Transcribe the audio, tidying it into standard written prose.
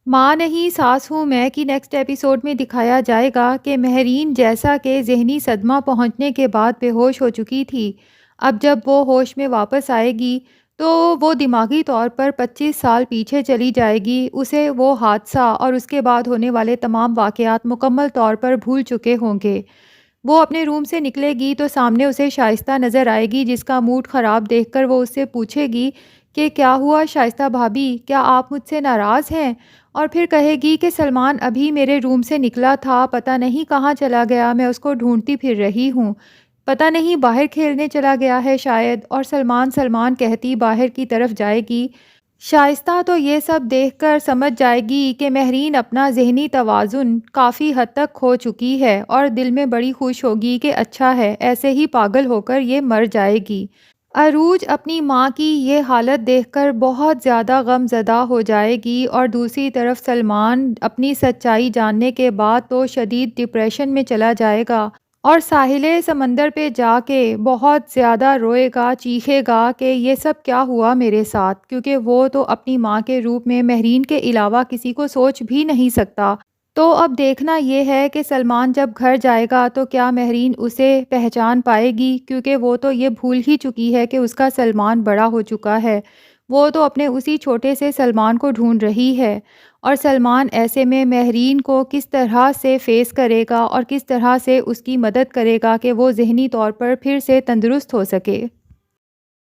ماں نہیں ساس ہوں میں کی نیکسٹ ایپیسوڈ میں دکھایا جائے گا کہ مہرین جیسا کہ ذہنی صدمہ پہنچنے کے بعد بے ہوش ہو چکی تھی، اب جب وہ ہوش میں واپس آئے گی تو وہ دماغی طور پر 25 سال پیچھے چلی جائے گی، اسے وہ حادثہ اور اس کے بعد ہونے والے تمام واقعات مکمل طور پر بھول چکے ہوں گے۔ وہ اپنے روم سے نکلے گی تو سامنے اسے شائستہ نظر آئے گی، جس کا موڈ خراب دیکھ کر وہ اس سے پوچھے گی کہ کیا ہوا شائستہ بھابی، کیا آپ مجھ سے ناراض ہیں؟ اور پھر کہے گی کہ سلمان ابھی میرے روم سے نکلا تھا، پتہ نہیں کہاں چلا گیا، میں اس کو ڈھونڈتی پھر رہی ہوں، پتہ نہیں باہر کھیلنے چلا گیا ہے شاید۔ اور سلمان سلمان کہتی باہر کی طرف جائے گی۔ شائستہ تو یہ سب دیکھ کر سمجھ جائے گی کہ مہرین اپنا ذہنی توازن کافی حد تک کھو چکی ہے، اور دل میں بڑی خوش ہوگی کہ اچھا ہے، ایسے ہی پاگل ہو کر یہ مر جائے گی۔ عروج اپنی ماں کی یہ حالت دیکھ کر بہت زیادہ غم زدہ ہو جائے گی، اور دوسری طرف سلمان اپنی سچائی جاننے کے بعد تو شدید ڈپریشن میں چلا جائے گا، اور ساحل سمندر پہ جا کے بہت زیادہ روئے گا، چیخے گا کہ یہ سب کیا ہوا میرے ساتھ، کیونکہ وہ تو اپنی ماں کے روپ میں مہرین کے علاوہ کسی کو سوچ بھی نہیں سکتا۔ تو اب دیکھنا یہ ہے کہ سلمان جب گھر جائے گا تو کیا مہرین اسے پہچان پائے گی، کیونکہ وہ تو یہ بھول ہی چکی ہے کہ اس کا سلمان بڑا ہو چکا ہے، وہ تو اپنے اسی چھوٹے سے سلمان کو ڈھونڈ رہی ہے، اور سلمان ایسے میں مہرین کو کس طرح سے فیس کرے گا اور کس طرح سے اس کی مدد کرے گا کہ وہ ذہنی طور پر پھر سے تندرست ہو سکے۔